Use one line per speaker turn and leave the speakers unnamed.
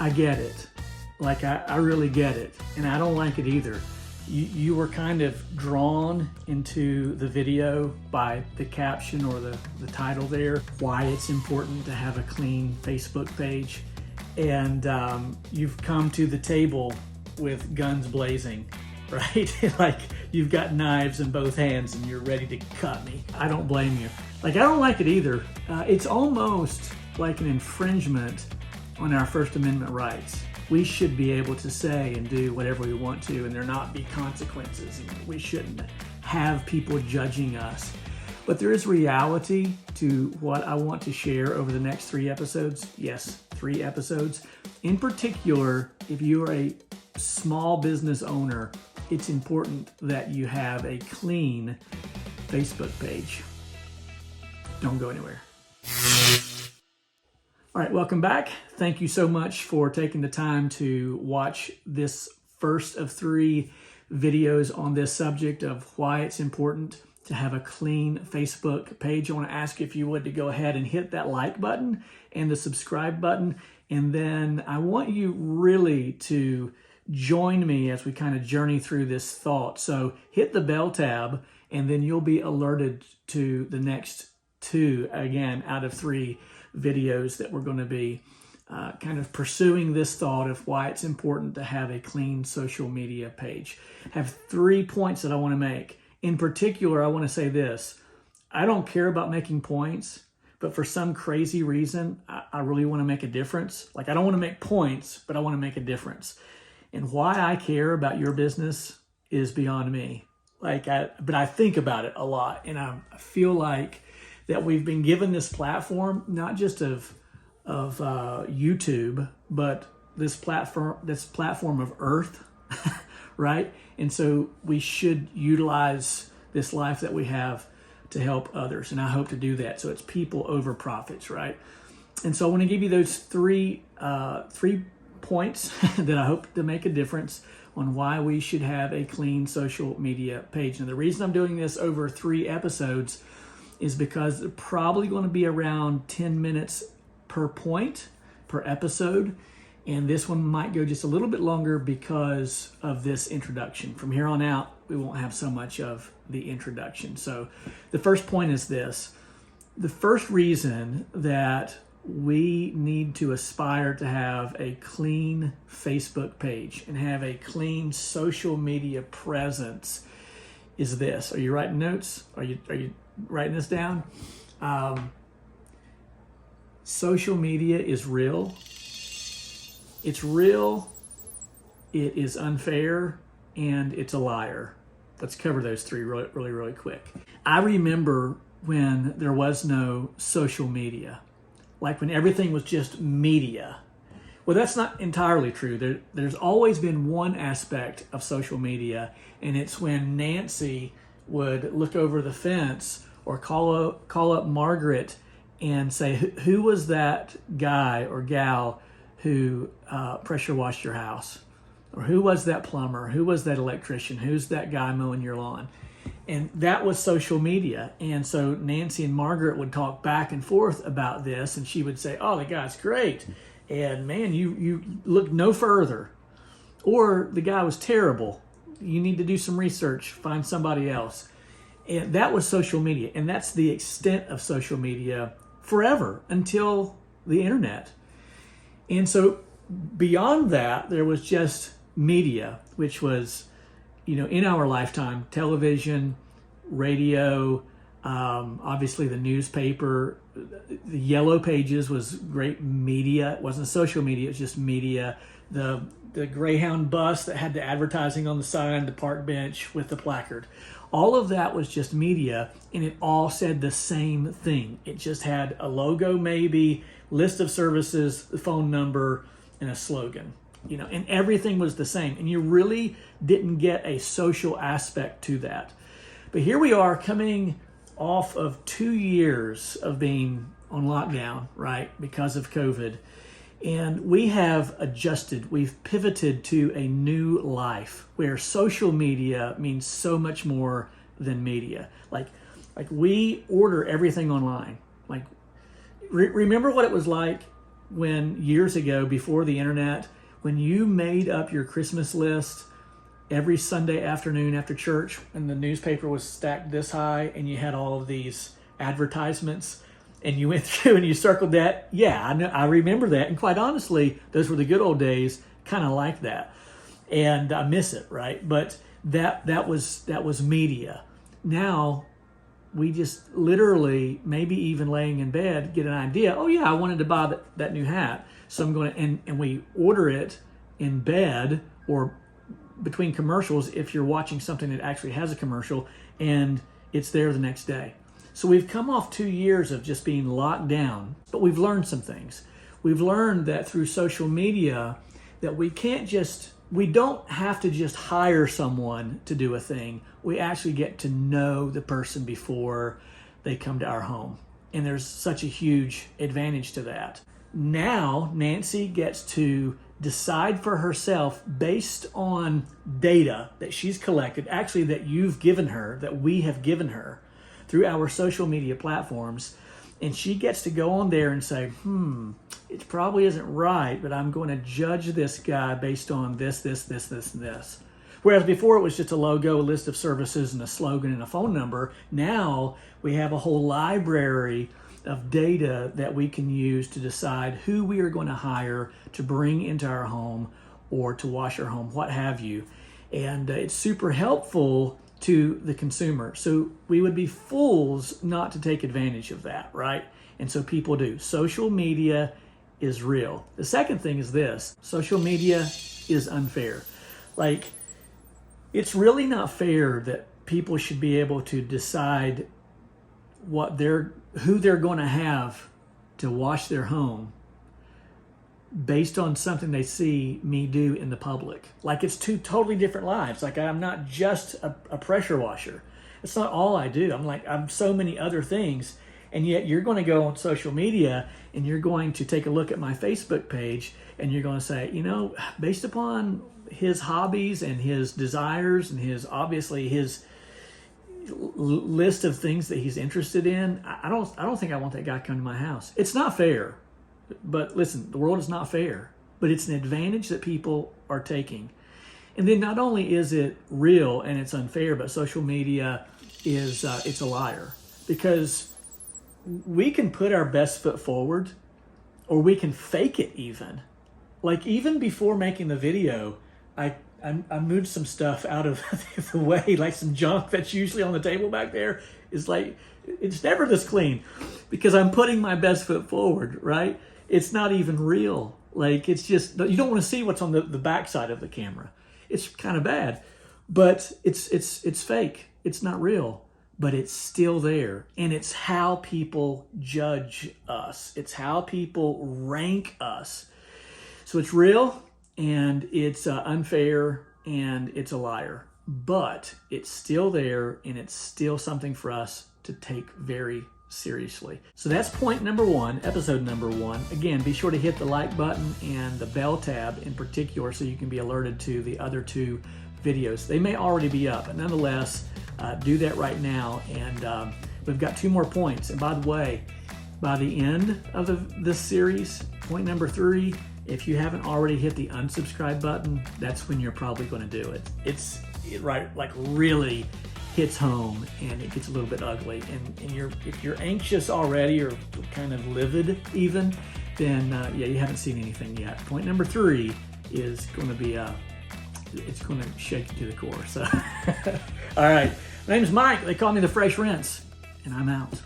I get it. Like, I really get it. And I don't like it either. You were kind of drawn into the video by the caption or the title there, why it's important to have a clean Facebook page. And you've come to the table with guns blazing, right? Like, you've got knives in both hands and you're ready to cut me. I don't blame you. Like, I don't like it either. It's almost like an infringement on our First Amendment rights. We should be able to say and do whatever we want to, and there not be consequences. And we shouldn't have people judging us. But there is reality to what I want to share over the next 3 episodes. Yes, 3 episodes. In particular, if you are a small business owner, it's important that you have a clean Facebook page. Don't go anywhere. All right, welcome back. Thank you so much for taking the time to watch this first of 3 videos on this subject of why it's important to have a clean Facebook page. I want to ask if you would to go ahead and hit that like button and the subscribe button. And then I want you really to join me as we kind of journey through this thought. So hit the bell tab and then you'll be alerted to the next 2, again, out of 3 videos that we're going to be kind of pursuing this thought of why it's important to have a clean social media page. I have 3 points that I want to make. In particular, I want to say this. I don't care about making points, but for some crazy reason, I really want to make a difference. Like, I don't want to make points, but I want to make a difference. And why I care about your business is beyond me. But I think about it a lot, and I feel like that we've been given this platform, not just of YouTube, but this platform of Earth, right? And so we should utilize this life that we have to help others, and I hope to do that. So it's people over profits, right? And so I want to give you those 3 points that I hope to make a difference on why we should have a clean social media page. And the reason I'm doing this over 3 episodes is because they're probably going to be around 10 minutes per point per episode. And this one might go just a little bit longer because of this introduction. From here on out, we won't have so much of the introduction. So the first point is this. The first reason that we need to aspire to have a clean Facebook page and have a clean social media presence is this. Are you writing notes? Are you writing this down? Social media is real. It's real, it is unfair, and it's a liar. Let's cover those 3 really quick. I remember when there was no social media, like when everything was just media. Well, that's not entirely true. There's always been one aspect of social media, and it's when Nancy would look over the fence or call up Margaret and say, who was that guy or gal who pressure washed your house? Or who was that plumber? Who was that electrician? Who's that guy mowing your lawn? And that was social media. And so Nancy and Margaret would talk back and forth about this, and she would say, oh, the guy's great. And man, you look no further. Or the guy was terrible. You need to do some research, find somebody else. And that was social media. And that's the extent of social media forever until the internet. And so beyond that, there was just media, which was, in our lifetime, television, radio, obviously the newspaper. The Yellow Pages was great media. It wasn't social media, it was just media. The Greyhound bus that had the advertising on the side, the park bench with the placard. All of that was just media, and it all said the same thing. It just had a logo, maybe, list of services, the phone number, and a slogan. And everything was the same. And you really didn't get a social aspect to that. But here we are coming off of 2 years of being on lockdown, right, because of COVID. And we have adjusted, we've pivoted to a new life where social media means so much more than media. Like we order everything online. Like, remember what it was like when years ago, before the internet, when you made up your Christmas list every Sunday afternoon after church, and the newspaper was stacked this high and you had all of these advertisements and you went through and you circled that? Yeah, I remember that. And quite honestly, those were the good old days, kind of like that. And I miss it, right? But that was media. Now, we just literally, maybe even laying in bed, get an idea. Oh yeah, I wanted to buy that new hat. So I'm going to, and we order it in bed or between commercials if you're watching something that actually has a commercial, and it's there the next day. So we've come off 2 years of just being locked down, but we've learned some things. We've learned that through social media that we don't have to just hire someone to do a thing. We actually get to know the person before they come to our home. And there's such a huge advantage to that. Now, Nancy gets to decide for herself based on data that she's collected, actually that you've given her, that we have given her through our social media platforms. And she gets to go on there and say, it probably isn't right, but I'm going to judge this guy based on this, and this. Whereas before it was just a logo, a list of services, and a slogan and a phone number. Now we have a whole library of data that we can use to decide who we are going to hire to bring into our home or to wash our home, what have you. And it's super helpful to the consumer. So we would be fools not to take advantage of that, right? And so people do. Social media is real. The second thing is this: social media is unfair. Like, it's really not fair that people should be able to decide who they're going to have to wash their home based on something they see me do in the public. Like, it's two totally different lives. Like, I'm not just a pressure washer. It's not all I do. I'm so many other things. And yet you're going to go on social media and you're going to take a look at my Facebook page and you're going to say, based upon his hobbies and his desires and his list of things that he's interested in, I don't think I want that guy coming to my house. It's not fair. But listen, the world is not fair, but it's an advantage that people are taking. And then not only is it real and it's unfair, but social media is it's a liar, because we can put our best foot forward or we can fake it even. Like, even before making the video, I moved some stuff out of the way, like some junk that's usually on the table back there. Is like, it's never this clean because I'm putting my best foot forward, right? It's not even real. Like, it's just, you don't want to see what's on the backside of the camera. It's kind of bad, but it's fake. It's not real, but it's still there. And it's how people judge us. It's how people rank us. So it's real, and it's unfair, and it's a liar, but it's still there, and it's still something for us to take very seriously. So that's point number 1, episode number 1. Again, be sure to hit the like button and the bell tab in particular so you can be alerted to the other 2 videos. They may already be up, but nonetheless, do that right now. And we've got 2 more points. And by the way, by the end of this series, point number 3, if you haven't already hit the unsubscribe button, that's when you're probably going to do it. It really hits home, and it gets a little bit ugly. And if you're anxious already or kind of livid even, then you haven't seen anything yet. Point number 3 is going to be it's going to shake you to the core. So, all right. My name's Mike. They call me the Fresh Rinse, and I'm out.